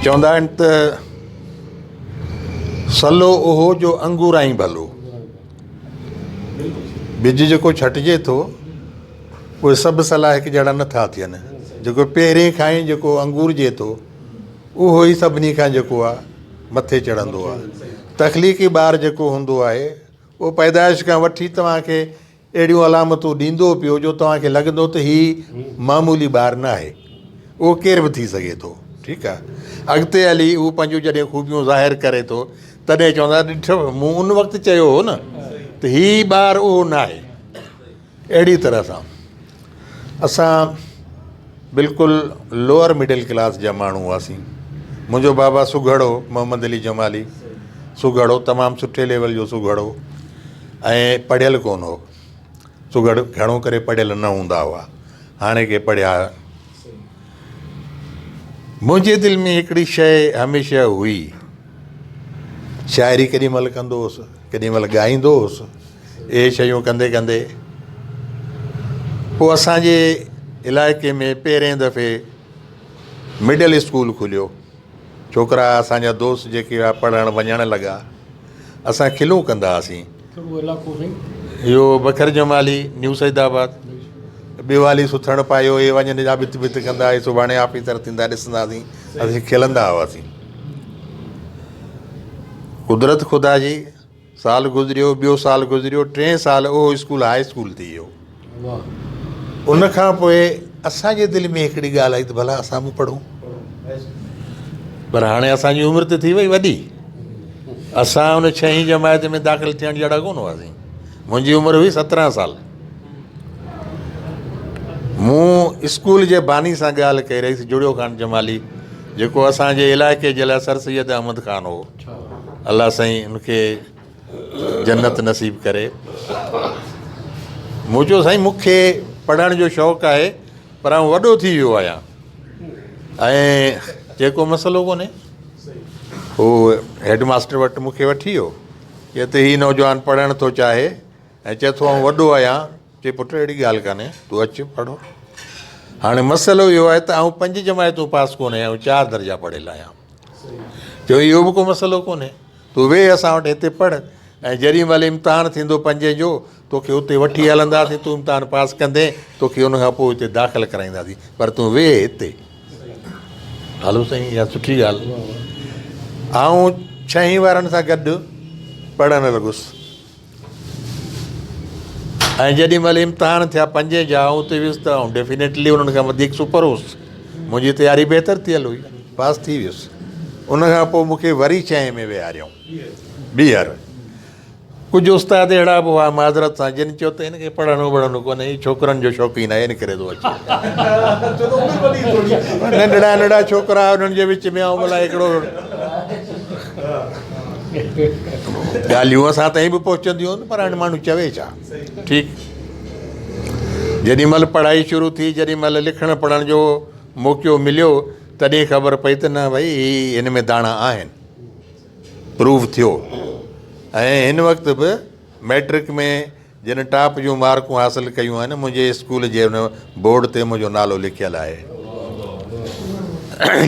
चवंदा आहिनि त सलो उहो जो अंगूर ई भलो। बिज जेको छटिजे थो उहे सभु सलाह हिकु जहिड़ा नथा थियनि। जेको पहिरें खां ई जेको अंगूर जे थो उहो ई सभिनी खां जेको आहे मथे चढ़ंदो आहे। तख़लीक़ी ॿारु जेको हूंदो आहे उहो पैदाइश खां वठी तव्हांखे अहिड़ियूं अलामतूं ॾींदो पियो जो तव्हांखे लॻंदो त हीउ मामूली ॿारु न आहे, उहो केर बि थी सघे थो। ठीकु आहे, अॻिते हली उहो पंहिंजूं जॾहिं ख़ूबियूं ज़ाहिर करे थो तॾहिं चवंदा ॾिठो मूं उन वक़्तु चयो हो न त हीउ ॿारु उहो न आहे। अहिड़ी तरह सां असां बिल्कुलु लोअर मिडिल क्लास जा माण्हू हुआसीं। मुंहिंजो बाबा सुघड़ो मोहम्मद अली जमाली, सुघड़ो तमामु सुठे लेवल जो सुघड़ो, ऐं पढ़ियल कोन हो। सुघड़ घणो करे पढ़ियल न हूंदा हुआ, हाणे के पढ़िया। मुंहिंजे दिलि में हिकिड़ी शइ हमेशह हुई, शाइरी केॾी महिल कंदो हुउसि, केॾी महिल ॻाईंदो हुउसि। इहे शयूं कंदे कंदे पोइ असांजे इलाइक़े में पहिरें दफ़े मिडल स्कूल खुलियो। छोकिरा असांजा दोस्त जेके हुआ पढ़णु वञणु लॻा। असां खिलूं कंदा हुआसीं। इहो बखर जमाली, न्यू सैदाबाद, ॿिवाली सुथण पायो, इहे वञनि जा बित बित कंदा, इहे सुभाणे ऑफिसर थींदा, ॾिसंदासीं, असीं खिलंदा हुआसीं। कुदरत ख़ुदा जी, साल गुज़रियो, ॿियो साल गुज़रियो, 3 साल उहो स्कूल हाई स्कूल थी वियो। उन खां पोइ असांजे दिलि में हिकिड़ी ॻाल्हि आई त भला असां बि पढ़ूं, पर हाणे असांजी उमिरि त थी वई वॾी। असां उन 6हीं जमायत में दाख़िल थियण जहिड़ा कोन हुआसीं। मुंहिंजी उमिरि हुई 17 साल। मूं स्कूल जे बानी सां ॻाल्हि कई रहीसि, जुड़ियो ख़ान जमाली, जेको असांजे इलाइक़े जे लाइ सर सैयद अहमद ख़ान हो। अलाह साईं उनखे जन्नत नसीब करे। मूं चयो साईं मूंखे पढ़ण जो शौक़ु आहे, पर आउं वॾो थी वियो आहियां ऐं जेको मसइलो कोन्हे। हू हेडमास्टर वटि मूंखे वठी वियो, चए त हीउ नौजवान पढ़णु थो चाहे ऐं चए थो आउं वॾो आहियां। चए पुटु अहिड़ी ॻाल्हि कान्हे, तूं अचु पढ़ो। हाणे मसइलो इहो आहे त आउं 5 जमायतूं पास कोन आहियां, 4 दर्जा पढ़ियल आहियां। चयो इहो बि को मसइलो कोन्हे, तूं वेह असां वटि हिते पढ़, ऐं जेॾी महिल इम्तिहान थींदो 5 जो तोखे उते वठी हलंदासीं, तूं इम्तिहान पास कंदे तोखे उनखां पोइ हिते दाख़िल कराईंदासीं, पर तूं वेह हिते। हलो साईं, इहा सुठी ॻाल्हि। आउं 6हीं वारनि सां गॾु पढ़णु लॻुसि, ऐं जेॾी महिल इम्तिहान थिया 5 जा आउं उते वियुसि त आउं डेफिनेटली उन्हनि खां वधीक सुपर हुउसि। मुंहिंजी तयारी बहितर थियल हुई, पास थी वियुसि। उनखां पोइ मूंखे वरी 6 में विहारियऊं, ॿीहर। कुझु उस्ताद अहिड़ा बि हुआ माज़रत सां, जिन चयो त हिनखे पढ़णो वढ़णो कोन्हे, हीउ छोकिरनि जो शौक़ीन आहे, इन करे थो अचे। नंढड़ा नंढड़ा छोकिरा उन्हनि जे विच में आउं भला हिकिड़ो ॻाल्हियूं असां ताईं बि पहुचंदियूं आहिनि, पर हाणे माण्हू चवे छा। ठीकु, जेॾी महिल पढ़ाई शुरू थी, जेॾी महिल लिखणु पढ़ण जो मौक़ो मिलियो, तॾहिं ख़बर पई त न भई हिन में दाणा आहिनि, प्रूव थियो। ऐं हिन वक़्तु बि मैट्रिक में जिन टॉप जूं मार्कूं हासिलु कयूं आहिनि, मुंहिंजे स्कूल जे हुन बोर्ड ते मुंहिंजो नालो लिखियलु आहे,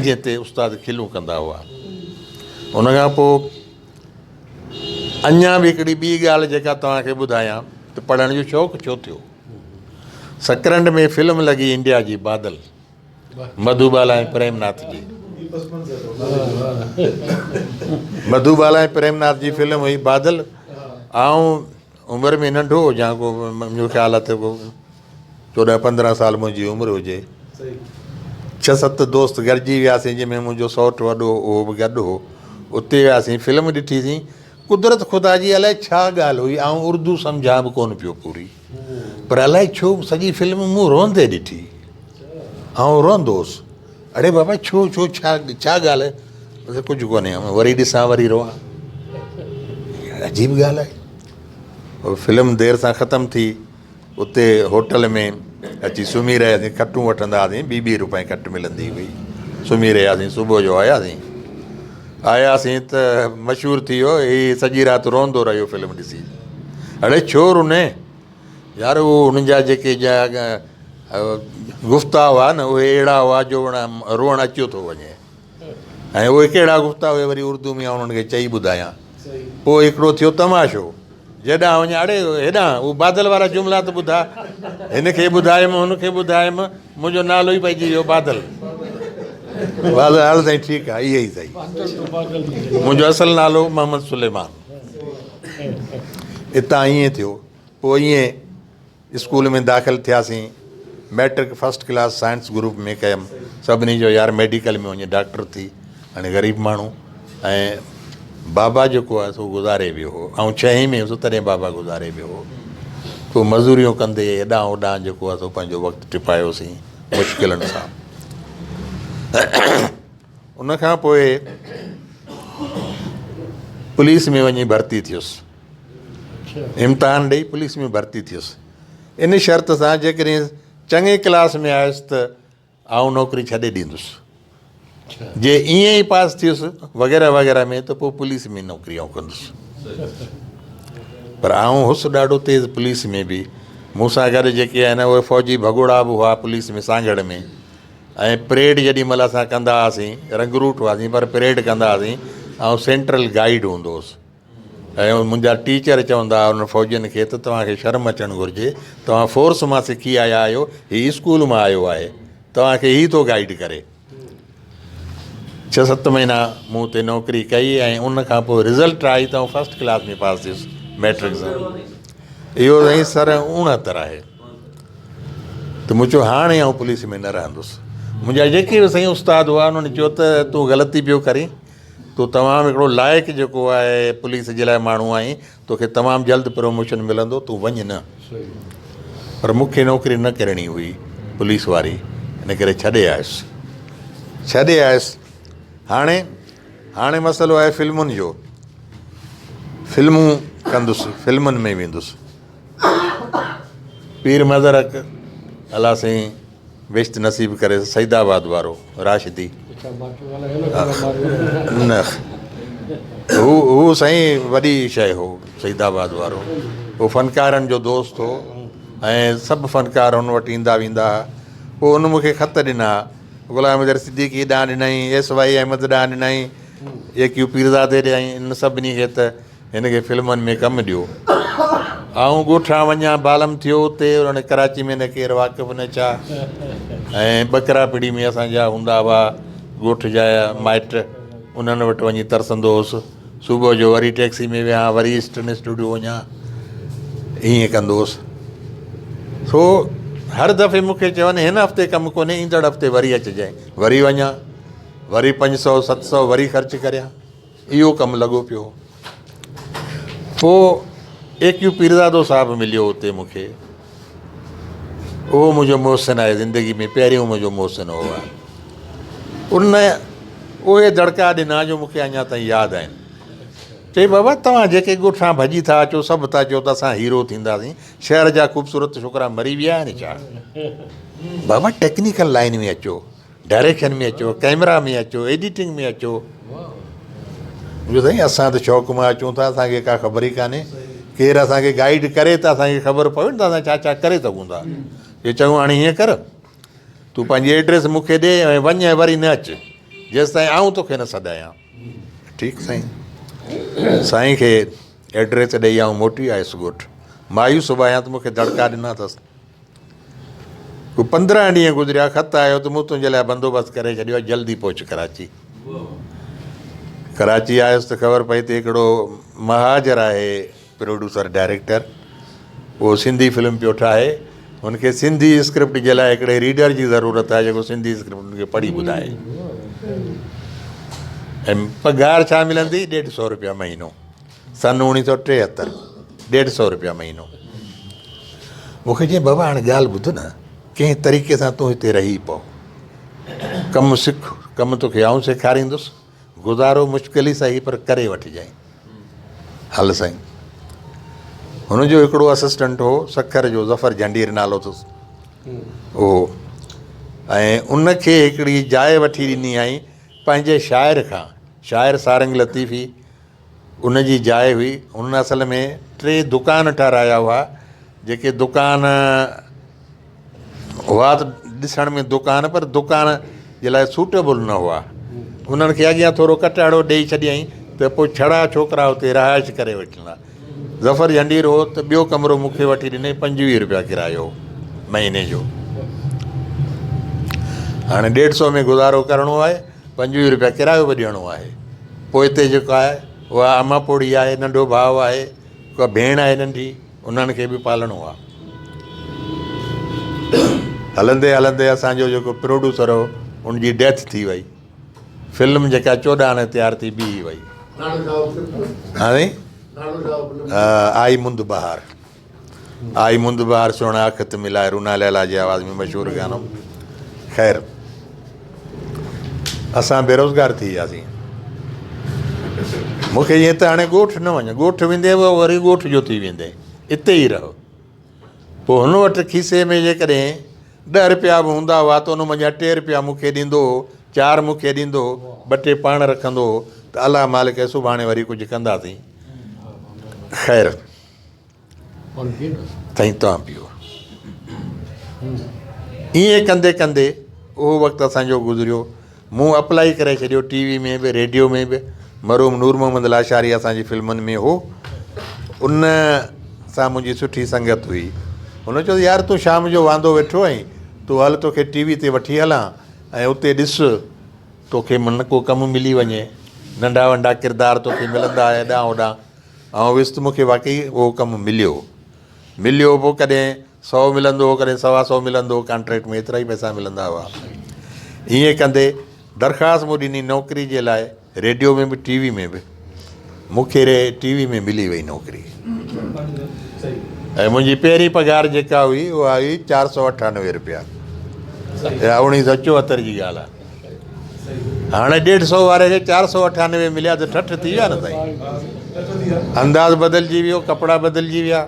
जिते उस्ताद खिलूं कंदा हुआ। उनखां पोइ अञा बि हिकिड़ी ॿी ॻाल्हि जेका तव्हांखे ॿुधायां त पढ़ण जो शौक़ु छो थियो। सकरंड में फिल्म लॻी इंडिया जी, बादल, मधुबाला ऐं प्रेमनाथ जी। मधुबाला ऐं प्रेमनाथ जी फिल्म हुई बादल। आउं उमिरि में नंढो हुजां, को मुंहिंजो ख़्यालु आहे त को 14-15 साल मुंहिंजी उमिरि हुजे। 6-7 दोस्त गॾिजी वियासीं, जंहिंमें मुंहिंजो सौटु वॾो उहो बि गॾु हो। उते वियासीं, फिल्म ॾिठीसीं। कुदरत ख़ुदा जी अलाए छा ॻाल्हि हुई, आउं उर्दू सम्झां बि कोन पियो पूरी, पर अलाए छो सॼी फिल्म मूं रोंदे ॾिठी। आउं रोंदो हुउसि, अड़े बाबा छो छो छा ॻाल्हि आहे, कुझु कोन्हे, वरी ॾिसां वरी रोआं। अजीब ॻाल्हि आहे। फिल्म देरि सां ख़तमु थी, उते होटल में अची सुम्ही रहियासीं, खटूं वठंदा हुआसीं, 20 रुपए खटि मिलंदी हुई। सुम्ही रहियासीं, सुबुह जो आयासीं त मशहूरु थी वियो, हीअ सॼी राति रोंदो रहियो फिल्म ॾिसी। अड़े छो रुने यार, उहो हुननि जा जेके गुफ़्ता हुआ न, उहे अहिड़ा हुआ जो रोअणु अचियो थो वञे। ऐं उहे कहिड़ा गुफ़्ता हुए वरी उर्दू में उन्हनि खे चई ॿुधायां। पोइ हिकिड़ो थियो तमाशो, जॾां वञा अड़े हेॾां उहो बादल वारा जुमिला त ॿुधा, हिन खे ॿुधायमि हुनखे ॿुधायमि, मुंहिंजो नालो ई पइजी वियो बादल। बादल हाल साईं ठीकु आहे, इहे ई सही, मुंहिंजो असुलु नालो मोहम्मद सुलेमान। हितां ईअं थियो। पोइ ईअं स्कूल में दाख़िल थियासीं, matric first class science group में कयमि। सभिनी जो यार मेडिकल में वञे डॉक्टर थी, हाणे ग़रीब माण्हू। ऐं बाबा जेको आहे सो गुज़ारे वियो हो, ऐं 6वीं में हुउसि तॾहिं बाबा गुज़ारे वियो हो। पोइ मज़ूरियूं कंदे हेॾां होॾां जेको आहे सो पंहिंजो वक़्तु टिपायोसीं मुश्किलनि सां। उनखां पोइ पुलिस में वञी भर्ती थियुसि, इम्तिहान ॾेई पुलिस में भर्ती थियुसि। इन शर्त सां जेकॾहिं चङे क्लास में आयुसि त आउं नौकिरी छॾे ॾींदुसि, जे ईअं ई पास थियुसि वग़ैरह वग़ैरह में त पोइ पुलिस में नौकिरी आउं कंदुसि। पर आउं हुउसि ॾाढो तेज़ पुलिस में बि। मूंसां गॾु जेके आहिनि उहे फ़ौजी भगोड़ा बि हुआ पुलिस में सांगड़ में। ऐं परेड जेॾी महिल असां कंदा हुआसीं, रंगरूट हुआसीं पर परेड कंदा हुआसीं, ऐं सेंट्रल गाइड हूंदो हुउसि। ऐं मुंहिंजा टीचर चवंदा हुआ उन फ़ौजियुनि खे त तव्हांखे शर्म अचणु घुरिजे, तव्हां फोर्स मां सिखी आया आहियो, हीअ स्कूल मां आयो आहे, तव्हांखे ई थो गाइड करे। 6-7 महीना मूं ते नौकिरी कई ऐं उनखां पोइ रिज़ल्ट आई त फस्ट क्लास में पास थियुसि मैट्रिक सां। इहो साईं सर 69 आहे। त मूं चयो हाणे आउं पुलिस में न रहंदुसि। मुंहिंजा जेके बि साईं उस्ताद हुआ उन्हनि चयो त तूं ग़लती पियो करीं, तूं तमामु हिकिड़ो लाइक़ु जेको आहे पुलिस जे लाइ माण्हू आहीं, तोखे तमामु जल्द प्रमोशन मिलंदो, तूं वञ न। पर मूंखे नौकिरी न करणी हुई पुलिस वारी, इन करे छॾे आयुसि। हाणे मसइलो आहे फिल्मुनि जो। फिल्मूं कंदुसि, फिल्मुनि में वेंदुसि। पीर मज़रक अला साईं बेश्त नसीब करे सईदाबाद वारो राशिदी न, हू साईं वॾी शइ हो सईदाबाद वारो। उहो फ़नकारनि जो दोस्त हो ऐं सभु फ़नकार हुन वटि ईंदा वेंदा हुआ। पोइ हुन मूंखे ख़त ॾिना, ग़ुलाम अहमद सिद्दीकी ॾांहुं ॾिनई, SY अहमद ॾांहुं ॾिनई, AQ पीरज़ादे ॾियईं। इन सभिनी खे त हिनखे फिल्मुनि में कमु ॾियो। ऐं ॻोठां वञा बालम थियो उते, उन्होंने कराची में न केरु वाक़िफ़ न छा। ऐं बकरा पिड़ी में असांजा हूंदा हुआ ॻोठ जा माइट, उन्हनि वटि वञी तरसंदो हुउसि। सुबुह जो वरी टैक्सी में विया, वरी ईस्टर्न स्टूडियो वञा, ईअं कंदो हुउसि। सो हर दफ़े मूंखे चवनि हिन हफ़्ते कमु कोन्हे, ईंदड़ हफ़्ते वरी अचिजांइ, वरी वञा, वरी 500-700 वरी ख़र्च करियां, इहो कमु लॻो पियो। पोइ AQ पीरज़ादो साहिबु मिलियो हुते मूंखे। उहो मुंहिंजो मोहसिन आहे, ज़िंदगी में पहिरियों मुंहिंजो मोहसिन हो आहे। उहे दड़का ॾिना जो मूंखे अञा ताईं यादि आहिनि। चई बाबा तव्हां जेके ॻोठां भॼी था अचो, सभु था चयो त असां हीरो थींदासीं, शहर जा ख़ूबसूरत छोकिरा मरी विया आहिनि छा? बाबा टेक्निकल लाइन में अचो, डायरेक्शन में अचो, कैमरा में अचो, एडिटिंग में अचो। मुंहिंजो साईं असां त शौक़ु मां अचूं था, असांखे का ख़बर ई कान्हे, केरु असांखे गाइड करे त असांखे ख़बर पवे न त असां छा छा करे सघूं था। हे चऊं हाणे हीअं कर, तूं पंहिंजी एड्रेस मूंखे ॾे ऐं वञ ऐं वरी न अचु, जेसि ताईं आऊं तोखे न सॾायां। ठीकु साईं। साईं खे एड्रेस ॾेई आऊं मोटी आयुसि ॻोठु। मायूस आहियां त मूंखे दड़का ॾिना अथसि। पोइ 15 ॾींहं गुज़रिया, ख़त आयो त मूं तुंहिंजे लाइ बंदोबस्तु करे छॾियो आहे, जल्दी पहुच कराची। कराची आयुसि त ख़बर पई त हिकिड़ो महाजर आहे प्रोड्यूसर डायरेक्टर, उहो सिंधी फिल्म पियो ठाहे। हुनखे सिंधी स्क्रिप्ट जे लाइ हिकिड़े रीडर जी ज़रूरत आहे जेको सिंधी स्क्रिप्ट हुनखे पढ़ी ॿुधाए। ऐं पघार छा मिलंदी? 150 रुपया महीनो। सन 1973, 150 रुपया महीनो। मूंखे चई बाबा हाणे ॻाल्हि ॿुध न, कंहिं तरीक़े सां तूं हिते रही पओ, कमु सिख, कमु तोखे आऊं सेखारींदुसि, गुज़ारो मुश्किल ई सही पर करे वठिजांइ। हल साईं। हुनजो हिकिड़ो असिस्टेंट हो सखर जो, ज़फ़र जंडीर नालो अथसि उहो। ऐं उनखे हिकिड़ी जाइ वठी ॾिनी आई पंहिंजे शाइर खां, शाइर सारंग लतीफ़ी, उनजी जाइ हुई। हुन असल में 3 दुकान ठाराया हुआ, जेके दुकान हुआ त ॾिसण में दुकान, पर दुकान जे लाइ सूटेबल न हुआ। उन्हनि खे अॻियां थोरो कटाड़ो ॾेई छॾियईं त पोइ छड़ा छोकिरा हुते रहाइश करे वठंदा। ज़फ़र झंडीर हो त ॿियो कमिरो मूंखे वठी ॾिनई 25 रुपया किरायो महीने जो। हाणे 150 में गुज़ारो करिणो आहे, 25 रुपया किरायो बि ॾियणो आहे। पोइ हिते जेको आहे उहा अमा पोड़ी आहे, नंढो भाउ आहे, का भेण आहे नंढी, उन्हनि खे बि पालणो आहे। हलंदे हलंदे असांजो जेको प्रोड्यूसर हो उनजी डेथ थी वई। फिल्म जेका 14 में तयारु थी बीही वई। हाणे आई मुंद बहार, आई मुंद बहार सोना अखत मिलाए, रूना लैला जी आवाज़ में मशहूरु गानो। ख़ैर असां बेरोज़गार थी वियासीं। मूंखे ईअं त हाणे ॻोठु न वञे, ॻोठु वेंदे वरी ॻोठु जो थी वेंदे, हिते ई रहो। पोइ हुन वटि खीसे में जेकॾहिं 10 रुपया बि हूंदा हुआ त उन मुंहिंजा 2 रुपया मूंखे ॾींदो, 4 मूंखे ॾींदो, 2 टे पाण रखंदो त अलाह मालिक सुभाणे वरी कुझु कंदासीं। ख़ैर साईं तव्हां पियो। ईअं कंदे कंदे उहो वक़्तु असांजो गुज़रियो। मूं अप्लाई करे छॾियो टीवी में बि, रेडियो में बि। मरूम नूर मोहम्मद लाशारी असांजी फिल्मुनि में हो, उन सां मुंहिंजी सुठी संगत हुई। हुन चयो यार तूं शाम जो वांदो वेठो आहीं, तूं हल तोखे टीवी ते वठी हलां ऐं उते ॾिस तोखे मन को कमु मिली वञे, नंढा वंढा किरदार तोखे मिलंदा हेॾां होॾां। ऐं विस्त मूंखे वाक़ई उहो कमु मिलियो। पोइ कॾहिं 100 मिलंदो हो, कॾहिं 125 मिलंदो हो, कॉन्ट्रेक्ट में एतिरा ई पैसा मिलंदा हुआ। ईअं कंदे दरख़्वास्त मूं ॾिनी नौकिरी जे लाइ, रेडियो में बि टीवी में बि। मूंखे टीवी में मिली वई नौकिरी ऐं मुंहिंजी पहिरीं पघार जेका हुई उहा हुई 498 रुपया। 1974 जी ॻाल्हि आहे। हाणे 150 वारे खे 498 मिलिया त ठठ थी विया न साईं। अंदाज़ बदिलजी वियो, कपिड़ा बदिलजी विया।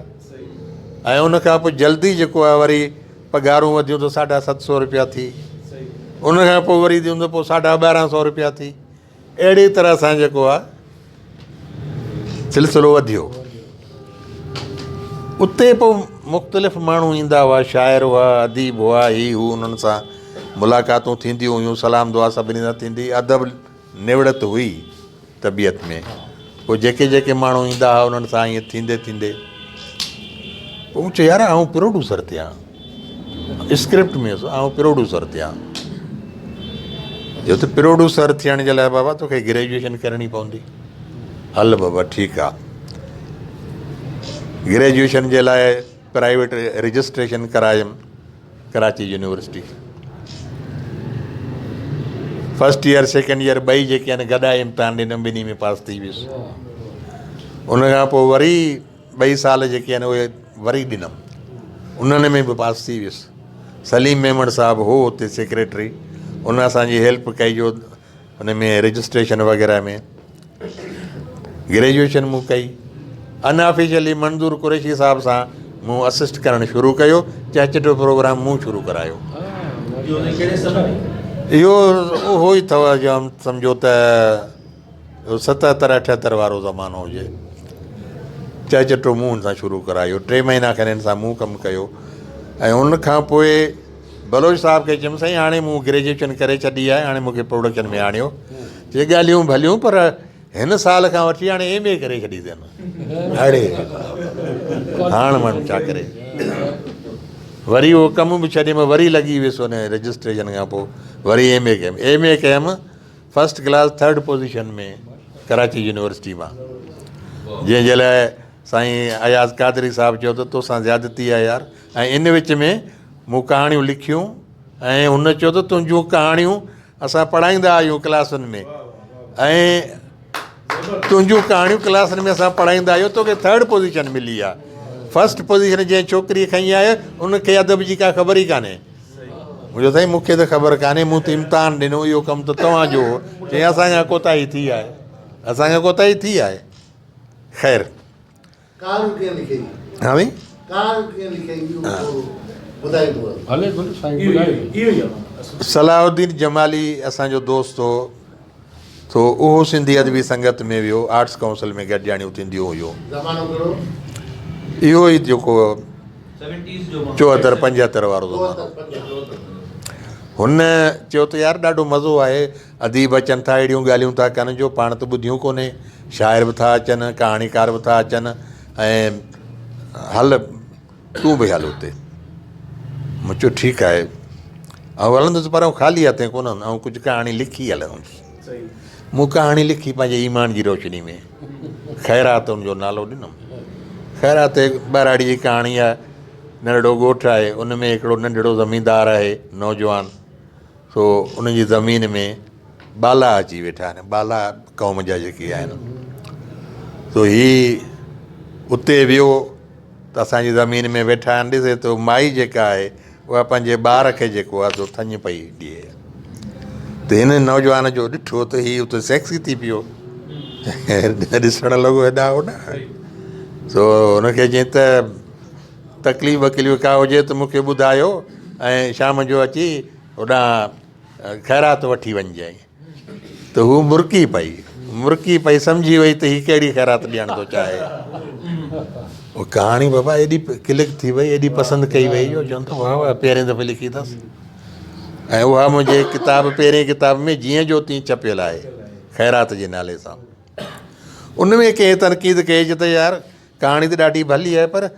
ऐं उनखां पोइ जल्दी जेको आहे वरी पघारूं वधियूं त 750 रुपया थी। उनखां पोइ वरी ॾियूं त पोइ 1250 रुपया थी। अहिड़ी तरह सां जेको आहे सिलसिलो वधियो। उते पोइ मुख़्तलिफ़ माण्हू ईंदा हुआ, शाइर हुआ, अदीब हुआ, ही हू, उन्हनि सां मुलाक़ातूं थींदियूं हुयूं, सलाम दुआ सभिनी सां थींदी, अदब निवड़त हुई तबियत में। पोइ जेके जेके माण्हू ईंदा हुआ उन्हनि सां ईअं थींदे थींदे पोइ चयो यार आउं प्रोड्यूसर थियां, स्क्रिप्ट में आउं प्रोड्यूसर थियां। जो त प्रोड्यूसर थियण जे लाइ बाबा तोखे ग्रेजुएशन करणी पवंदी। हल बाबा ठीकु आहे। ग्रेजुएशन जे लाइ प्राइवेट रजिस्ट्रेशन करायुमि Karachi university. First year second year ॿई जेके आहिनि गॾाए इम्तिहान ॾिनमि, ॿिन्ही में पास थी वियुसि। उनखां पोइ वरी 2 साल जेके आहिनि उहे वरी ॾिनमि, उन्हनि में बि पास थी वियुसि। सलीम मेमण साहिबु हो हुते सेक्रेटरी, उन असांजी हेल्प कई जो हुन में रजिस्ट्रेशन वग़ैरह में। ग्रेजुएशन मूं कई। अनऑफिशियली मंज़ूर कुरैशी साहिब सां मूं असिस्ट करणु शुरू कयो। चहचटो प्रोग्राम मूं शुरू करायो। इहो उहो ई अथव जो सम्झो त 77-78 वारो ज़मानो हुजे। चहचटो मूं हुन सां शुरू करायो। 3 महीना खनि हिन सां मूं कमु कयो। ऐं उनखां पोइ बलोच साहिब खे चयुमि साईं हाणे मूं ग्रेजुएशन करे छॾी आहे, हाणे मूंखे प्रोडक्शन में आणियो। चए ॻाल्हियूं भलियूं पर हिन साल खां वठी हाणे MA करे छॾी अथनि। हाणे माण्हू छा करे। वरी उहो कमु बि छॾियमि, वरी लॻी वियुसि हुन रजिस्ट्रेशन खां पोइ वरी MA कयमि फस्ट क्लास 3rd पोज़ीशन में कराची यूनिवर्सिटी मां। जंहिंजे लाइ साईं अयाज़ कादरी साहिबु चयो त तोसां ज़्यादती आहे यार। ऐं इन विच में मूं कहाणियूं लिखियूं ऐं हुन चयो त तुंहिंजूं कहाणियूं असां पढ़ाईंदा आहियूं क्लासुनि में, ऐं तुंहिंजूं कहाणियूं क्लासुनि में असां पढ़ाईंदा आहियूं, तोखे 3rd पोज़ीशन मिली आहे। फस्ट पोज़ीशन जंहिं छोकिरीअ खईं आहे उनखे अदब जी का ख़बर ई कान्हे। मुंहिंजो साईं मूंखे त ख़बर कान्हे, मूं त इम्तिहान ॾिनो, इहो कमु त तव्हांजो हो। चई असांखां कोताही थी आहे, असांखां कोताही थी आहे। ख़ैर हा भई सलाहुद्दीन जमाली असांजो दोस्त हो, तो उहो सिंधी अदबी संगत में वियो, आर्ट्स काउंसिल में गॾिजाणियूं थींदियूं हुयूं। इहो ई जेको 74-75 वारो ज़मानो। हुन चयो त यार ॾाढो मज़ो आहे, अदीब अचनि था, अहिड़ियूं ॻाल्हियूं था कनि जो पाण त ॿुधियूं कोन्हे। शाइर बि था अचनि, कहाणीकार बि था अचनि, ऐं हल तूं बि हल हुते। मूं चयो ठीकु आहे, ऐं हलंदुसि पर ख़ाली हथे कोन, ऐं कुझु कहाणी लिखी हलंदुसि। मूं कहाणी लिखी पंहिंजे ईमान जी रोशनी में, ख़ैरात हुनजो नालो ॾिनमि। ख़ैरात ॿाराड़ी जी कहाणी आहे। नंढड़ो ॻोठु आहे, उन में हिकिड़ो नंढड़ो ज़मीनदार आहे नौजवान, सो उनजी ज़मीन में बाला अची वेठा आहिनि, बाला क़ौम जा जेके आहिनि। सो हीउ उते वियो त असांजी ज़मीन में वेठा आहिनि, ॾिसे थो माई जेका आहे उहा पंहिंजे ॿार खे जेको आहे सो थञ पई ॾिए। त हिन नौजवान जो ॾिठो त हीउ उते सेक्सी थी पियो, ॾिसणु लॻो हेॾा होॾा। सो हुनखे चई त तकलीफ़ वकलीफ़ का हुजे त मूंखे ॿुधायो, ऐं शाम जो अची होॾां ख़ैरात वठी वञिजांइ। त हू मुरकी पई सम्झी वई त हीअ कहिड़ी ख़ैरात ॾियणु थो चाहे। उहा कहाणी बाबा एॾी क्लिक थी वई, एॾी पसंदि कई वई जो चवनि था वाह वाह, पहिरें दफ़े लिखी अथसि। ऐं उहा मुंहिंजे किताब, पहिरें किताब में जीअं जो तीअं छपियल आहे, ख़ैरात जे नाले सां। उन में कंहिं तनक़ीद कई त यार कहाणी त ॾाढी भली आहे, पर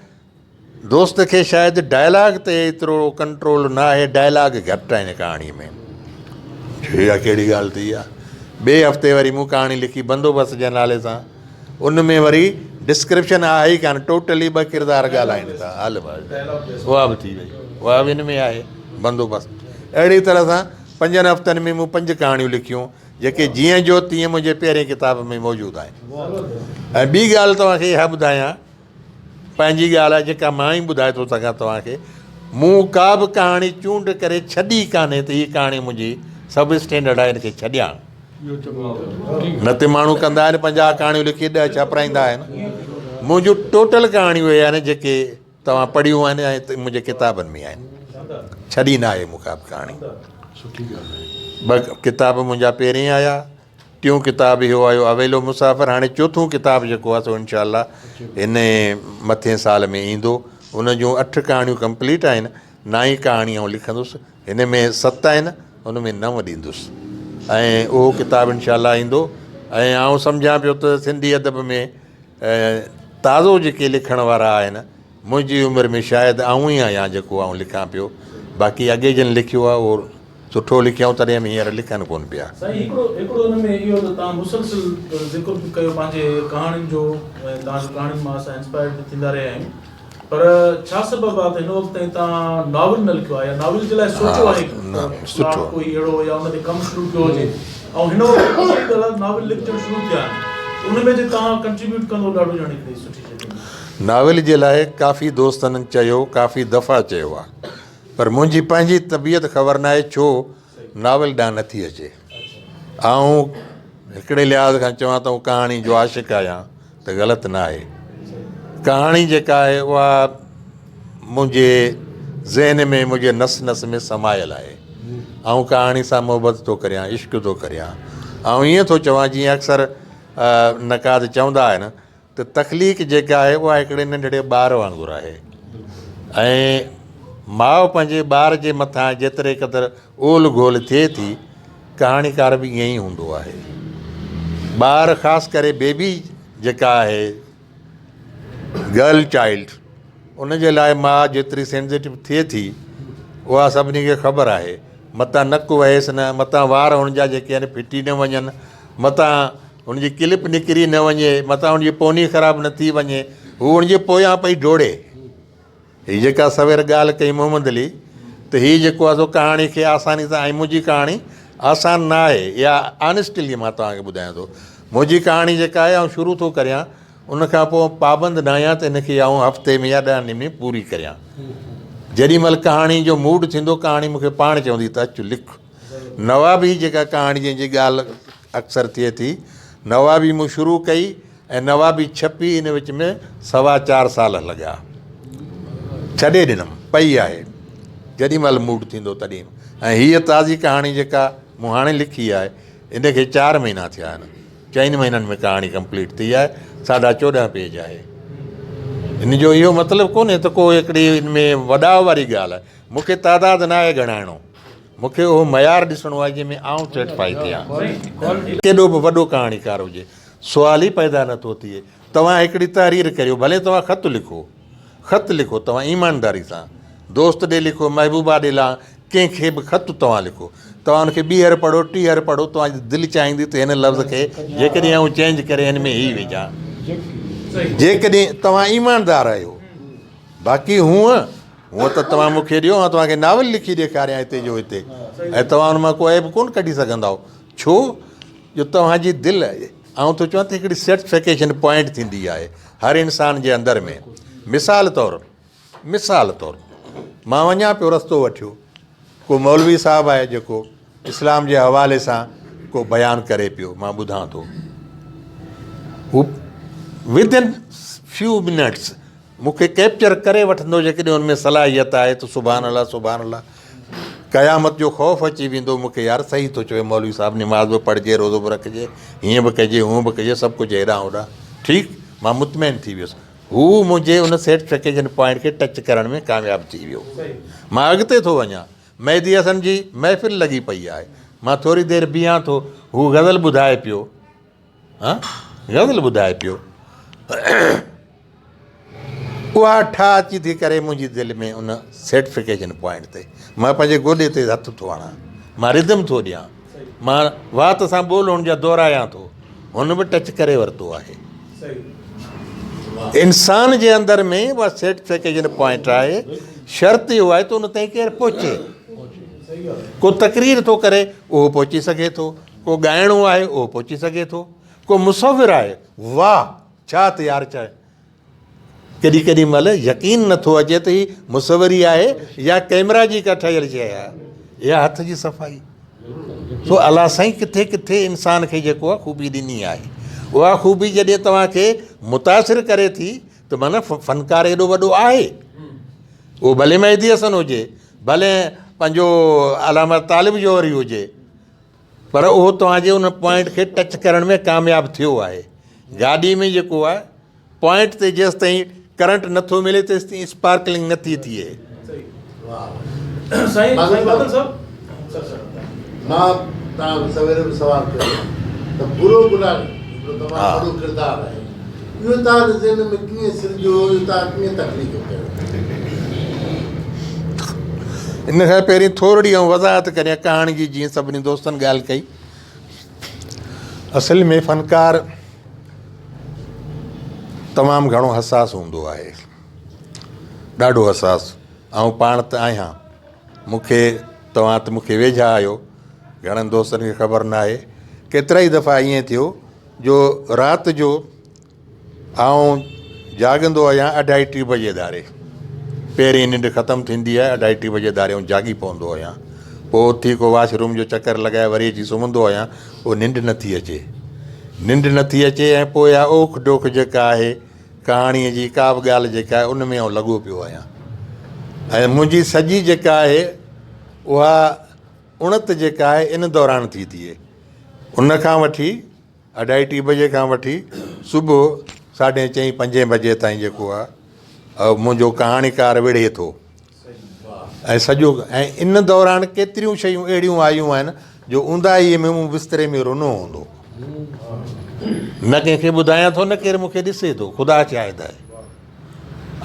दोस्त खे शायदि डायलॉग ते एतिरो कंट्रोल न आहे, डायलॉग घटि आहिनि कहाणीअ में। इहा कहिड़ी ॻाल्हि थी आहे। ॿिए हफ़्ते वरी मूं कहाणी लिखी बंदोबस्त जे नाले सां। उन में वरी डिस्क्रिप्शन आहे ई कान, टोटली ॿ किरदार ॻाल्हाइनि था, हल बसि उहा बि थी वई, उहा बि हिन में आहे बंदोबस्त। अहिड़ी तरह सां 5 हफ़्तनि में मूं 5 कहाणियूं लिखियूं, जेके जीअं जो तीअं मुंहिंजे पहिरें किताब में मौजूदु आहिनि। ऐं ॿी ॻाल्हि तव्हांखे इहा ॿुधायां, पंहिंजी ॻाल्हि आहे जेका मां ई ॿुधाए थो सघां तव्हांखे, मूं का बि कहाणी चूंड करे छॾी कान्हे त हीअ कहाणी मुंहिंजी सब स्टैंडर्ड आहे, हिनखे छॾियां। न त माण्हू कंदा आहिनि 50 कहाणियूं लिखी 10 छापराईंदा आहिनि। मुंहिंजूं टोटल कहाणियूं इहे आहिनि जेके तव्हां पढ़ियूं आहिनि ऐं मुंहिंजे किताबनि में आहिनि, छॾी न आहे मूंखां बि कहाणी। 2 किताब मुंहिंजा पहिरीं आया, टियों किताब इहो आयो अवेलो मुसाफ़िर। हाणे 4थों किताब जेको आहे सो इनशाअल्लाह हिन मथे साल में ईंदो। उन जूं 8 कहाणियूं कंप्लीट आहिनि, 9 कहाणी आउं लिखंदुसि। हिन में 7 आहिनि, उन में 9 ॾींदुसि, ऐं उहो किताबु इनशाअल्लाह ईंदो। ऐं आउं सम्झां पियो त सिंधी अदब में ताज़ो जेके लिखण वारा आहिनि, मुंहिंजी उमिरि में शायदि आऊं ई आहियां जेको आउं लिखां पियो। बाक़ी अॻे जिन लिखियो आहे उहो सुठो लिखियऊं, तॾहिं बि हींअर लिखनि कोन पिया। हिकिड़ो हिन में इहो त तव्हां मुसलसिल ज़िक्र बि कयो पंहिंजे कहाणियुनि जो, ऐं तव्हांजी कहाणियुनि मां असां इंस्पायर थींदा रहिया आहियूं, पर छा सबबु आहे त हिन वक़्त ताईं तव्हां नॉवल न लिखियो आहे, या नॉवल जे लाइ सोचियो आहे सुठो कोई अहिड़ो, या उन ते कमु शुरू कयो हुजे? ऐं हिन वक़्तु नॉवल लिखजणु शुरू थिया आहिनि, उन में जे तव्हां कंट्रीब्यूट कंदो ॾाढो ॼाणी हिकिड़ी सुठी शइ। नॉवल जे लाइ काफ़ी दोस्तनि चयो, काफ़ी दफ़ा चयो आहे, पर मुंहिंजी पंहिंजी तबियत ख़बर न आहे छो नॉवल ॾांहुं नथी अचे। ऐं हिकिड़े लिहाज़ खां चवां त कहाणी जो आशिक़ आहियां त ग़लति न आहे। कहाणी जेका आहे उहा मुंहिंजे ज़हन में, मुंहिंजे नस नस में समायल आहे। ऐं कहाणी सां मोहबत थो करियां, इश्क़ थो करियां। ऐं ईअं थो चवां जीअं अक्सर नक़ाद चवंदा आहिनि त तख़लीक़ जेका आहे उहा हिकिड़े नंढड़े ॿार वांगुरु आहे, ऐं माउ पंहिंजे ॿार जे मथां जेतिरे क़दुरु ओल घोल थिए थी, कहाणीकार बि ईअं ई हूंदो आहे। ॿार ख़ासि करे बेबी जेका आहे, गर्ल चाइल्ड, उनजे लाइ माउ जेतिरी सेंसिटिव थिए थी उहा सभिनी खे ख़बर आहे। मतां नकु वहेसि न, मतां वार हुनजा जेके आहिनि फिटी न वञनि, मतां हुनजी क्लिप निकिरी न वञे, मतां हुनजी पोनी ख़राबु न थी वञे, हू हुनजे पोयां पई डोड़े। हीअ जेका सवेर ॻाल्हि कई मोहम्मद अली, त हीअ जेको आहे सो कहाणी खे आसानी सां, ऐं मुंहिंजी कहाणी आसान न आहे, इहा ऑनेस्टली मां तव्हांखे ॿुधायां थो। मुंहिंजी कहाणी जेका आहे आउं शुरू थो करियां, उनखां पोइ पाबंद न आहियां त हिनखे आउं हफ़्ते में या 10 ॾींहं में पूरी करियां। जेॾी महिल कहाणी जो मूड थींदो, कहाणी मूंखे पाण चवंदी त अचु लिख। नवाबी जेका कहाणी जंहिंजी ॻाल्हि अक्सर थिए थी, नवाबी मूं शुरू कई ऐं नवाबी छपी, इन विच में 4.25 साल लॻा। छॾे ॾिनमि, पई आहे, जेॾी महिल मूड थींदो तॾहिं। ऐं हीअ ताज़ी कहाणी जेका मूं हाणे लिखी आहे, इनखे 4 महीना थिया आहिनि। 4 महीननि में कहाणी कंप्लीट थी आहे, 14.5 पेज आहे। इन जो इहो मतिलबु कोन्हे त को हिकिड़ी इन में वॾाव वारी ॻाल्हि आहे। मूंखे तादाद न आहे ॻणाइणो, मूंखे उहो मयार ॾिसणो आहे जंहिंमें आउं सेटिस्फाई थियां। केॾो बि वॾो कहाणीकार हुजे, सुवाल ई पैदा नथो थिए। तव्हां हिकिड़ी तहरीर करियो, भले तव्हां ख़त लिखो तव्हां ईमानदारी सां, दोस्त ॾे लिखो, महबूबा ॾे ला, कंहिंखे बि ख़त तव्हां लिखो, तव्हां हुनखे ॿीहर पढ़ो, टीहर पढ़ो, तव्हांजी दिलि चाहींदी त हिन लफ़्ज़ खे जेकॾहिं आउं चेंज करे हिन में ई विझां, जेकॾहिं तव्हां ईमानदार आहियो। बाक़ी हूअं त तव्हां मूंखे ॾियो, मां तव्हांखे नावल लिखी ॾेखारियां हिते जो हिते, ऐं तव्हां हुन मां को ऐब कोन कढी सघंदा। छो जो तव्हांजी दिलि, आउं थो चवां त हिकिड़ी सेटिस्फिकेशन पॉइंट थींदी आहे हर इंसान जे अंदरि में। मिसाल तौरु मां वञा पियो, रस्तो वठियो, को मौलवी साहिबु आहे जेको इस्लाम जे हवाले सां को बयानु करे पियो, मां ॿुधां थो, हू विदिन फ्यू मिनट्स मूंखे कैप्चर करे वठंदो। जेकॾहिं हुन में सलाहियत आहे त सुभान अल्लाह सुभान अल्लाह, क़यामत जो ख़ौफ़ अची वेंदो मूंखे, यार सही थो चवे मौलवी साहिबु, निमाज़ बि पढ़िजे, रोज़ो बि रखिजे, हीअं बि कजे, हूअं बि कजे, सभु कुझु हेॾां होॾां, ठीकु, मां मुतमइन थी वियुसि। हू मुंहिंजे उन सेटिस्फिकेशन पॉइंट खे टच करण में कामयाबु थी वियो। मां अॻिते थो वञा, मेहदी हसन जी महफ़िल लॻी पई आहे, मां थोरी देरि बीहां थो, हू ग़ज़ल ॿुधाए पियो, ग़ज़ल ॿुधाए पियो, उहा ठा अची थी करे मुंहिंजी दिलि में उन सेटिस्फिकेशन पॉइंट ते, मां पंहिंजे गोॾे ते हथु थो हणां, मां रिदम थो ॾियां, मां वात सां ॿोल जा दोहरायां थो, हुन बि टच करे वरितो आहे। इंसान जे अंदरि में उहा सेटिस्फिकेशन पॉइंट आहे। शर्त इहो आहे त उन ताईं केरु पहुचे। को तकरीर थो करे उहो पहुची सघे थो, को ॻाइणो आहे उहो पहुची सघे थो, को मुसविर आहे, वाह छा तयारु चए, केॾी केॾी महिल यकीन नथो अचे त ही मुसविरी आहे या कैमरा जी का ठहियल शइ आहे या हथ जी सफ़ाई। सो अलाह साईं किथे किथे इंसान खे जेको आहे ख़ूबी ॾिनी आहे, उहा ख़ूबी जॾहिं तव्हांखे मुतासिर करे थी त माना फ़नकार एॾो वॾो आहे। उहो भले मेहदी हसन हुजे, भले पंहिंजो अलामा तालिब जोहरी हुजे, पर उहो तव्हांजे उन पॉइंट खे टच करण में कामयाबु थियो आहे। गाॾी में जेको आहे पॉइंट ते जेसि ताईं करंट नथो मिले तेसि ताईं स्पार्कलिंग नथी थिए। मां तव्हां सवेरे बि सवाल कयो त बुरो गुनाह हिकिड़ो तमामु वॾो किरदारु आहे, इहो तव्हांजे ज़हन में कीअं सिरजियो, इहो तव्हां कीअं तकलीफ़ कयो? इन खां पहिरीं थोरी वज़ाहत करियां कहाणी जी, जीअं सभिनी दोस्तनि ॻाल्हि कई। असल में फ़नकार तमामु घणो हसास हूंदो आहे, ॾाढो हसास। ऐं पाण त आहियां, तव्हां त मूंखे वेझा आहियो, घणनि दोस्तनि खे ख़बर न आहे। केतिरा ई दफ़ा ईअं थियो जो राति जो आउं जाॻंदो आहियां 2:30-3 बजे धारे, पहिरीं निंड ख़तमु थींदी आहे 2:30-3 बजे धारे ऐं जाॻी पवंदो आहियां, पोइ उथी को वॉशरूम जो चकर लॻाए वरी अची सुम्हंदो आहियां। पोइ निंड नथी अचे ऐं पोइ इहा ओख डोख जेका आहे कहाणीअ जी, का बि ॻाल्हि जेका आहे उन में आउं लॻो पियो आहियां। ऐं मुंहिंजी सॼी जेका आहे उहा उणत जेका आहे इन दौरान थी थिए, उन खां वठी 2:30-3 बजे खां वठी सुबुह 4:30-5 बजे ताईं जेको आहे मुंहिंजो कहाणीकार विढ़े थो ऐं सॼो। ऐं इन दौरान केतिरियूं शयूं अहिड़ियूं आयूं आहिनि जो ऊंदाईअ में मूं बिस्तरे में रुनो हूंदो, न कंहिंखे ॿुधायां थो, न केरु मूंखे ॾिसे थो, ख़ुदा शाहिद आहे।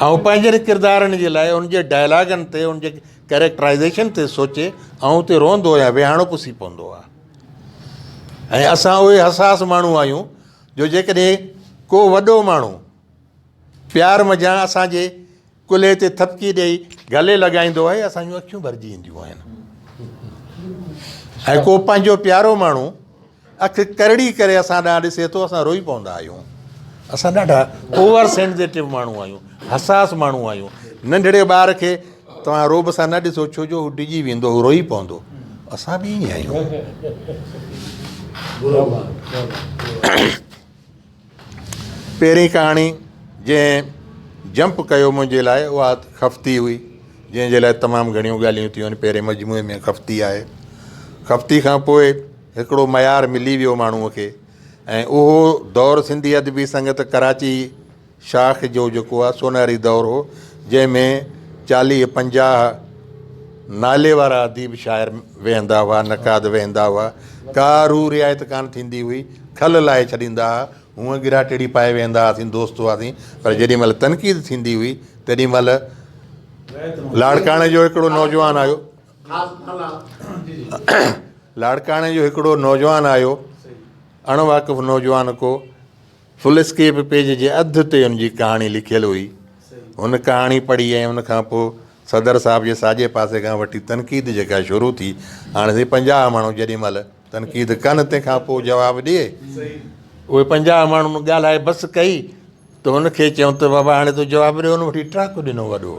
ऐं पंहिंजे किरदारनि जे लाइ उनजे डायलॉगनि ते, उनजे कैरेक्टराइज़ेशन ते सोचे ऐं उते रोअंदो आहियां, वेहाणो पुसी पवंदो आहे। ऐं असां उहे हसास माण्हू आहियूं जो जेकॾहिं को वॾो माण्हू प्यार मज़ा असांजे कुल्हे ते थपकी ॾेई गले लॻाईंदो आहे, असांजूं अखियूं भरिजी ईंदियूं आहिनि। ऐं को पंहिंजो प्यारो माण्हू अखि करड़ी करे असां ॾांहुं ॾिसे थो, असां रोई पवंदा आहियूं। असां ॾाढा ओवर सेंसिटिव माण्हू आहियूं, हसास माण्हू आहियूं। नंढड़े ॿार खे तव्हां रोब सां न ॾिसो, छो जो हू डिॼी वेंदो, हू रोई पवंदो। असां बि ईअं आहियूं। पहिरीं कहाणी जंहिं जंप कयो मुंहिंजे लाइ उहा खफ़्ती हुई, जंहिंजे लाइ तमामु घणियूं ॻाल्हियूं थियूं आहिनि। पहिरें मजमूए में खफ़्ती आहे, खफ़्ती खां पोइ हिकिड़ो मयार मिली वियो माण्हूअ खे, ऐं उहो दौरु सिंधी अदबी संगत कराची शाख जो जेको आहे सोनहरी दौरु हो, जंहिंमें 40-50 नाले वारा अदीब शाइर वेहंदा हुआ, नक़ाद वेहंदा हुआ, का रू रिआयत कान थींदी हुई, खल लाए छॾींदा हुआ, हूअं गिरा टेड़ी पाए वेहंदा हुआसीं, दोस्त हुआसीं। पर जेॾी महिल तनक़ीद थींदी हुई तेॾी महिल लाड़काणे जो हिकिड़ो नौजवान आयो, लाड़काणे जो हिकिड़ो नौजवान आयो, अणवाक़ुफ़ नौजवान को, फुल स्केप पेज जे अधु ते हुनजी कहाणी लिखियलु हुई। हुन कहाणी पढ़ी ऐं उन खां पोइ सदर साहिब जे साॼे पासे खां वठी तनक़ीद जेका शुरू थी, हाणे साईं 50 माण्हू जेॾी महिल तनक़ीद कनि तंहिंखां पोइ जवाबु ॾिए, उहे 50 माण्हुनि ॻाल्हाए बसि कई त हुनखे चयूं त बाबा हाणे तूं जवाबु ॾियो, हुन वठी ट्राक ॾिनो वॾो।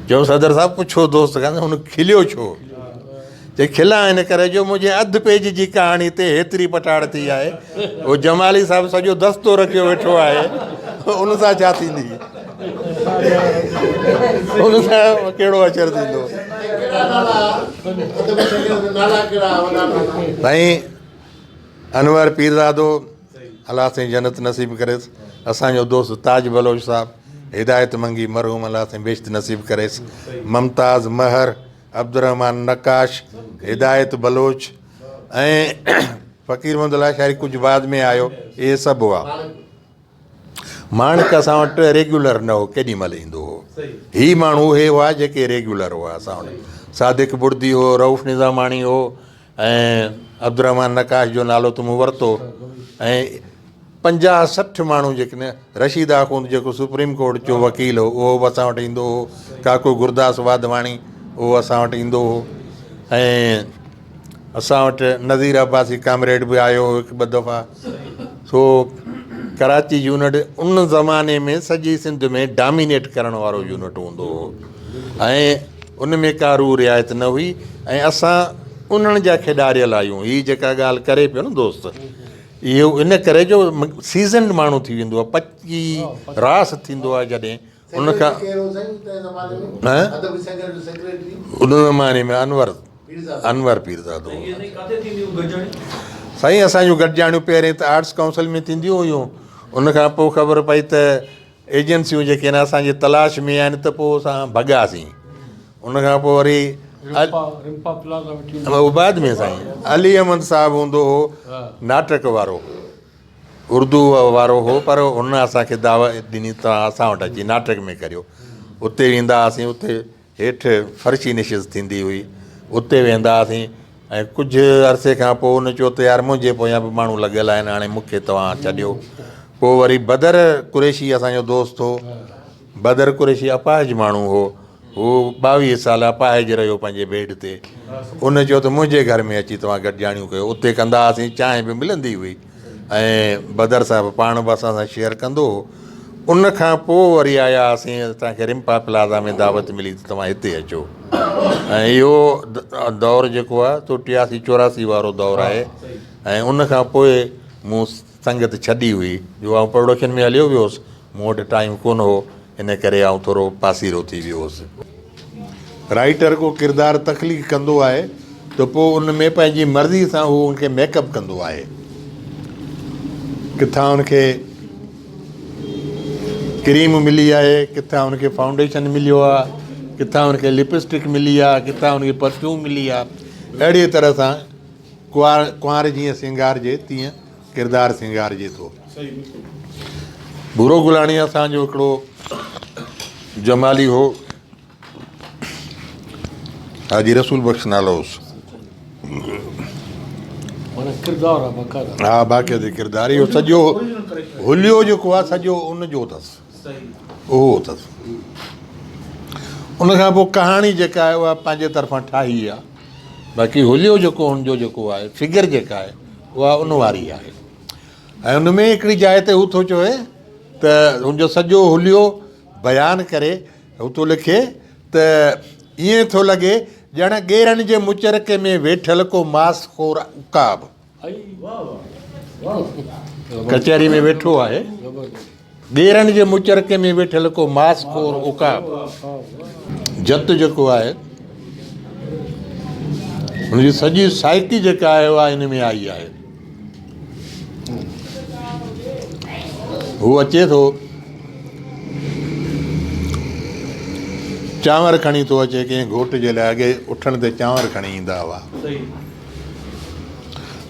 चयूं सदर साहिबु पुछो दोस्त खां, हुन खिलियो छो? चई खिला हिन करे जो मुंहिंजे अधु पेज जी कहाणी ते हेतिरी पटाड़ थी आहे, उहो जमाली साहिबु सॼो दस्तो रखियो वेठो आहे, उन सां छा थींदी, उन सां कहिड़ो असरु थींदो? साईं अनवर पीरज़ादो अलाह साईं जन्नत नसीब करेसि, असांजो दोस्त ताज बलोच साहिबु, हिदायत मंगी मरहूम अलाह साईं बेश्त नसीब करेसि, मुमताज़ महर, अब्दुर्रहमान नकाश, हिदायत बलोच ऐं फ़कीर मोहम्मद शाइरी कुझु बाद में आयो, इहे सभु हुआ। माण्हू असां वटि रेगुलर न हो, केॾी महिल ईंदो हो। ही माण्हू उहे हुआ जेके रेगुलर हुआ असां वटि, सादिक बुर्दी हो, रऊफ़ निज़ामाणी हो, ऐं अब्दुर्रहमान नकाश जो नालो त मूं वरितो, ऐं 50-60 माण्हू जेके न, रशीद आखूंद जेको सुप्रीम कोर्ट जो वकील हो उहो बि असां वटि ईंदो हो, काको गुरदास वाधवाणी उहो असां वटि ईंदो हो, ऐं असां वटि नज़ीर अब्बासी कामरेड बि आयो हो हिकु ॿ दफ़ा। सो कराची यूनिट उन ज़माने में सॼी सिंध में डामिनेट करण वारो यूनिट हूंदो हो, ऐं उन में का रू रिआयत न हुई, ऐं असां उन्हनि जा खेॾारियल आहियूं। हीअ जेका ॻाल्हि करे पियो न दोस्त, इहो इन करे जो सीज़न माण्हू थी वेंदो आहे, पची रास थींदो आहे जॾहिं उन खां उन ज़माने में अनवर पीरज़ादो। साईं असांजूं गॾिजाणियूं पहिरें त आर्ट्स काउंसिल में थींदियूं हुयूं, उन खां पोइ ख़बर पई त एजेंसियूं जेके आहिनि असांजे तलाश में आहिनि, त पोइ असां भॻासीं। उन खां पोइ वरी बाद में साईं अली अहमद साहिबु हूंदो हो, नाटक वारो, उर्दू वारो हो, पर हुन असांखे दावत ॾिनी तव्हां असां वटि अची नाटक में करियो। उते वेंदा हुआसीं, उते हेठि फर्शी निशिस्त थींदी हुई, उते वेंदा हुआसीं, ऐं कुझु अरसे खां पोइ हुन चयो त यार मुंहिंजे पोयां बि माण्हू लॻियल आहिनि, हाणे मूंखे तव्हां छॾियो। पोइ वरी बदर कुरैशी असांजो दोस्त हो, बदर कुरैशी अपाहिज माण्हू हो, हू 22 साल अपाहिज रहियो पंहिंजे बेड ते। उन चयो त मुंहिंजे घर में अची तव्हां गॾिजाणियूं कयो, उते कंदा हुआसीं, चांहि बि मिलंदी हुई, ऐं बदर साहिबु पाण बि असां सां शेयर कंदो हो। उन खां पोइ वरी आया हुआसीं, असांखे रिम्पा प्लाज़ा में दावत मिली त तव्हां हिते अचो, ऐं इहो दौरु जेको आहे तो 83-84 वारो दौरु आहे। ऐं उन खां पोइ मूं संगत छॾी हुई, जो आउं प्रोडक्शन में हलियो वियोसि, मूं वटि टाइम कोन हो, इन करे आउं थोरो पासीरो थी वियो हुउसि। राइटर को किरदारु तख़लीक़ कंदो आहे त पोइ उन में पंहिंजी मर्ज़ी सां उहो उनखे मेकअप कंदो आहे, किथां उनखे क्रीम मिली आहे, किथां उनखे फाउंडेशन मिलियो आहे, किथां उनखे लिपस्टिक मिली आहे, किथां उनखे परफ्यूम मिली आहे। अहिड़ी तरह सां कुंवार जीअं सिंगारजे तीअं किरदारु सिंगारजे थो। भूरो गुलाणी असांजो हिकिड़ो जमाली हो, हाजी रसूल बख्श नालो हुउसि। हा बाक़ी किरदारु इहो सॼो हुलियो जेको आहे सॼो उनजो अथसि, उहो अथसि। उन खां पोइ कहाणी जेका आहे उहा पंहिंजे तरफ़ां ठाही आहे, बाक़ी हुलियो जेको हुनजो जेको आहे फिगर जेका आहे उहा उन वारी आहे। ऐं उन में हिकिड़ी जाइ ते हू थो चवे त हुनजो सॼो हुलियो बयानु करे हू थो लिखे त ईअं थो लॻे ॼण गेरनि जे मुचरके में वेठल को मासखोर उकाब। कचहरी में वेठो आहे, गेरनि जे मुचरके में वेठल को मासखोर उकाब। जत जेको आहे हुनजी सॼी साइकी जेका आहे उहा इन में आई आहे। हू अचे थो चांवर खणी थो अचे कंहिं घोट जे लाइ अॻे उथण ते चांवर खणी ईंदा हुआ सही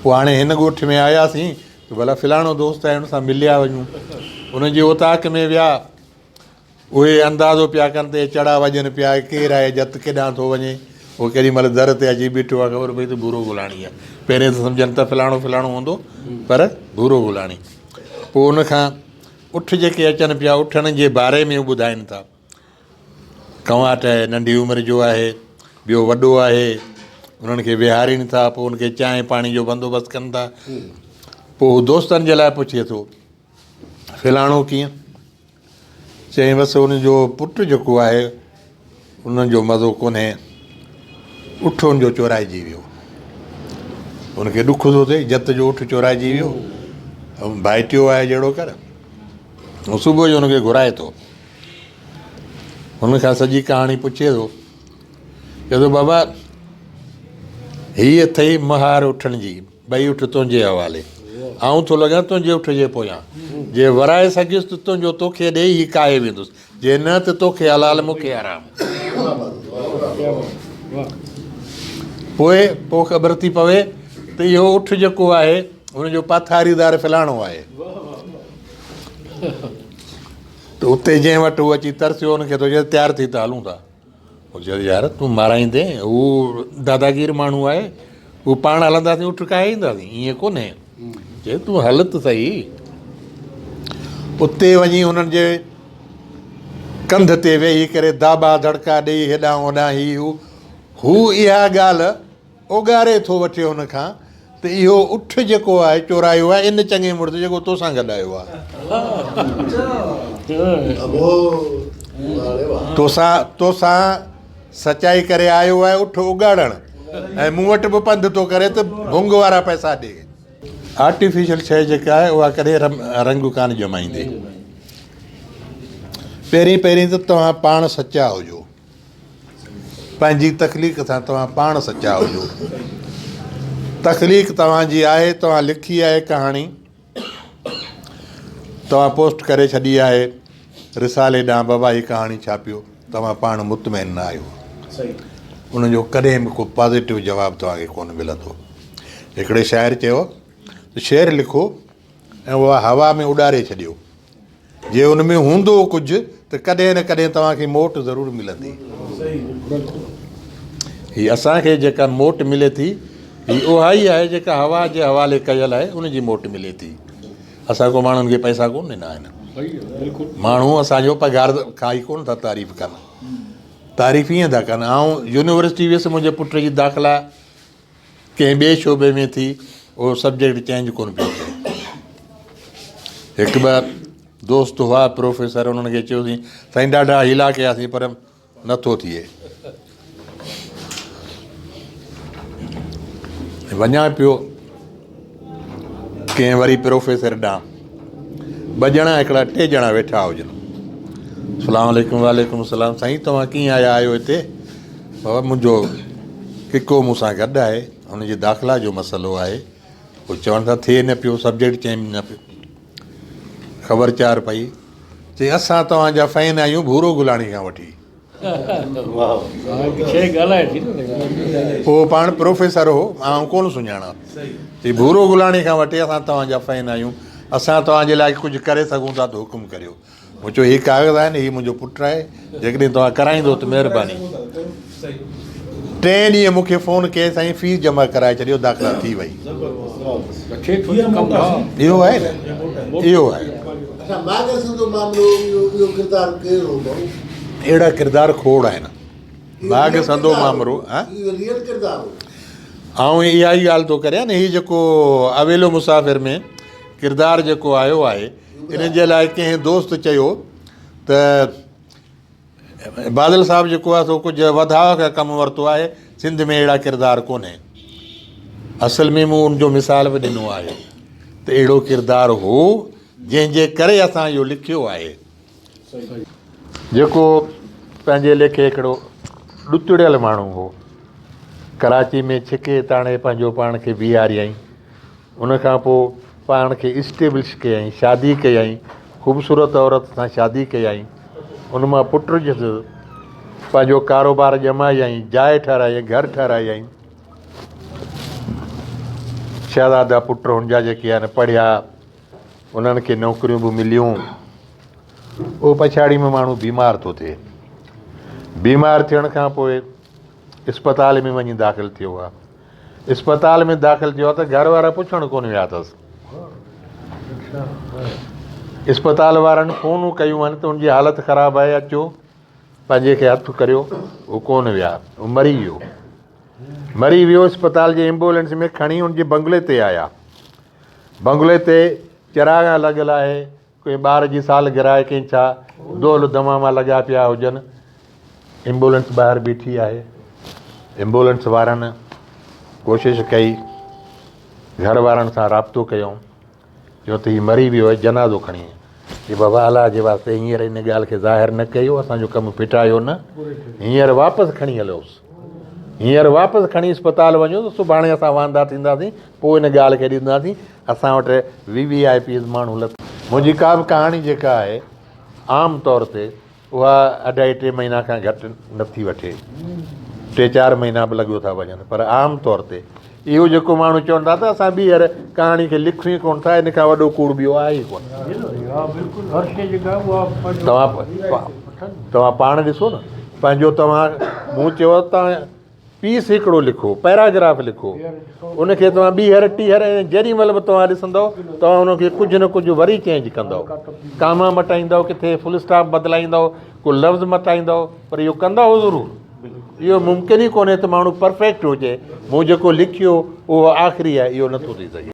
पोइ हाणे हिन ॻोठ में आयासीं त भला फलाणो दोस्त आहे हुन सां मिलिया वञूं उनजी उताक में विया उहे अंदाज़ो पिया कनि ते चड़ा वॼनि पिया केरु आहे जत केॾांहुं थो वञे उहो केॾी महिल दर ते अची बीठो आहे ख़बर पई त भूरो गुलाणी आहे पहिरें त सम्झनि त फलाणो फलाणो हूंदो पर भूरो गुलाणी पोइ उनखां उठ जेके अचनि पिया उठण जे बारे में ॿुधाइनि था कंवाट आहे नंढी उमिरि जो आहे ॿियो वॾो आहे उन्हनि खे विहारीनि था पोइ उनखे चांहि पाणी जो बंदोबस्तु कनि था पोइ दोस्तनि जे लाइ पुछे थो फलाणो कीअं चई बसि उनजो पुटु जेको आहे उनजो मज़ो कोन्हे उठ उनजो चोराइजी वियो उनखे ॾुख थो थिए जत जो उठ चोराइजी वियो ऐं भाइटियो आहे जहिड़ो कर ऐं सुबुह जो हुनखे घुराए थो हुनखां सॼी कहाणी पुछे थो चए थो बाबा हीअ अथई महार उठण जी ॿई उठ तुंहिंजे हवाले आऊं थो लॻां तुंहिंजे उठ जे पोयां जे वराए सघियुसि त तुंहिंजो तोखे ॾेई ही काए वेंदुसि जे न त तोखे हलाल मूंखे आराम पोइ ख़बर थी पवे त इहो उठ जेको आहे हुनजो पाथारीदार फलाणो आहे त उते जंहिं वटि उहो अची तरसियो हुनखे थो चए तयारु थी त हलूं था उहो चए यार तूं माराईंदे हू दादागीर माण्हू आहे हू पाण हलंदासीं उठ काए ईंदासीं ईअं कोन्हे चए तूं हल त सही उते वञी हुननि जे कंध ते वेही करे दाबा धड़का ॾेई हेॾां होॾां हू इहा ॻाल्हि ओगारे थो वठे हुनखां त इहो उठ जेको आहे चोरायो आहे इन चङे मुड़ुस जेको तोसां गॾु आयो आहे तोसां सचाई करे आयो आहे उठ उगाड़ण ऐं मूं वटि बि पंधु थो करे त भुंग वारा पैसा ॾे आर्टिफिशियल शइ जेका आहे उहा कॾहिं रंग कान ॼमाईंदी पहिरीं त तव्हां पाण सचा हुजो पंहिंजी तख़लीक़ सां तव्हां पाण सचा हुजो तख़लीक़ तव्हांजी आहे तव्हां लिखी आहे कहाणी तव्हां पोस्ट करे छॾी आहे रिसाले ॾांहुं बाबा ही कहाणी छापियो तव्हां पाण मुतमइन न आहियो उनजो कॾहिं बि को पॉज़िटिव जवाबु तव्हांखे कोन मिलंदो हिकिड़े शाइर चयो त शेर लिखो ऐं उहा हवा में उॾारे छॾियो जे उन में हूंदो कुझु त कॾहिं न कॾहिं तव्हांखे मोट ज़रूरु मिलंदी ही असांखे जेका मोट मिले थी ही उहा ई आहे जेका हवा जे हवाले कयल आहे उनजी मोट मिले थी असां को माण्हुनि खे पैसा कोन ॾिना आहिनि माण्हू असांजो पघार खां ई कोन था तारीफ़ कनि तारीफ़ ईअं था कनि ऐं यूनिवर्सिटी वियुसि मुंहिंजे पुट जी दाख़िला कंहिं ॿिए शोबे में थी उहो सब्जेक्ट चेंज कोन पियो थिए हिकु ॿ दोस्त हुआ प्रोफेसर उन्हनि खे चयोसीं साईं ॾाढा हीला कयासीं पर नथो थिए वञा पियो कंहिं वरी प्रोफेसर ॾांहुं ॿ ॼणा हिकिड़ा टे ॼणा वेठा हुजनि सलाम वालेकुम सलाम साईं तव्हां कीअं आहियो हिते बाबा मुंहिंजो किको मूंसां गॾु आहे हुनजे दाख़िला जो मसइलो आहे उहो चवनि था थिए न पियो सब्जेक्ट चेंज न पियो ख़बरचार पई चई असां तव्हांजा फैन आहियूं भूरो गुलाणी खां वठी पोइ पाण प्रोफेसर हो आउं कोन सुञाणा चई भूरो गुलाणी खां वठी असां तव्हांजा फैन आहियूं असां तव्हांजे लाइ कुझु करे सघूं था त हुकुम करियो मूं चयो हीअ काग़ज़ आहे न हीअ मुंहिंजो पुटु आहे जेकॾहिं तव्हां कराईंदो त महिरबानी 3 ॾींहं मूंखे फ़ोन कई साईं फीस जमा कराए छॾियो दाख़िला थी वई इहो आहे न इहो आहे अहिड़ा किरदार खोड़ आहिनि बाग़ संदो मामरो ऐं इहा ई ॻाल्हि थो करे न हीअ जेको अवेलो मुसाफ़िर में किरदारु जेको आयो आहे इन जे लाइ कंहिं दोस्त चयो त बादल साहिबु जेको आहे सो कुझु वधाउ खां कमु वरितो आहे सिंध में अहिड़ा किरदार कोन्हे असल में मूं उनजो मिसाल बि ॾिनो आहे त अहिड़ो किरदारु हो जंहिंजे करे असां इहो लिखियो आहे जेको पंहिंजे लेखे हिकिड़ो ॾुतड़ियल माण्हू हो कराची में छिके ताणे पंहिंजो पाण खे बीहारियईं उनखां पोइ पाण खे इस्टेब्लिश कयईं शादी कयईं ख़ूबसूरत औरत सां शादी कयईं उन मां पुट पंहिंजो कारोबार ॼमायई, जाइ ठारायई, घर ठारायई। शहज़ादा पुट हुनजा जेके आहिनि पढ़िया, उन्हनि खे नौकरियूं बि मिलियूं। उहो पछाड़ी में माण्हू बीमार थो थिए। बीमार थियण खां पोइ इस्पताल में वञी दाख़िल थियो आहे। इस्पताल में दाख़िल थियो आहे त घर वारा पुछण कोन विया अथसि। इस्पताल वारनि फ़ोनूं कयूं आहिनि त हुनजी हालति ख़राबु आहे, अचो पंहिंजे खे हथु करियो। उहो कोन विया, उहो मरी वियो। इस्पताल जे एम्बुलेंस में खणी हुनजे बंगले ते आया। बंगले ते चिरागा लॻियल आहे, कोई ॿार जी सालगिरह आहे, कंहिं छा दोल दमामा लॻा पिया हुजनि। एम्बुलेंस ॿाहिरि बीठी आहे। एम्बुलेंस वारनि कोशिशि कई, घर वारनि सां राब्तो कयूं, चयो त हीउ मरी वियो आहे, जनाज़ो खणी। की बाबा अलाह जे वास्ते हींअर इन ॻाल्हि खे ज़ाहिर न कयो, असांजो कमु फिटायो न, हींअर वापसि खणी हलियोसि। हींअर वापसि खणी इस्पताल वञो त सुभाणे असां वांदा थींदासीं, पोइ इन ॻाल्हि खे ॾींदासीं। असां वटि VVIP माण्हू मुंहिंजी का बि कहाणी जेका आहे आम तौर ते उहा 2.5-3 महीना खां घटि नथी वठे। 3-4 महीना बि लॻो था वञनि। पर आम तौर ते इहो जेको माण्हू चवंदा त असां ॿीहर कहाणी खे लिखूं ई कोन था, इन खां वॾो कूड़ ॿियो आहे ई कोन। तव्हां पाण ॾिसो न, पंहिंजो तव्हां मूं चयो तव्हां पीस हिकिड़ो लिखो, पैराग्राफ लिखो, उनखे तव्हां ॿीहर टीहर जेॾी महिल बि तव्हां ॾिसंदव तव्हां उनखे कुझु न कुझु वरी चेंज कंदव। कामा मटाईंदव, किथे फुल स्टॉप बदिलाईंदव, को लफ़्ज़ मटाईंदव, पर इहो कंदव ज़रूरु। इहो मुमकिन ई कोन्हे त माण्हू परफेक्ट हुजे। मूं जेको लिखियो उहो आख़िरी आहे, इहो नथो थी सघे।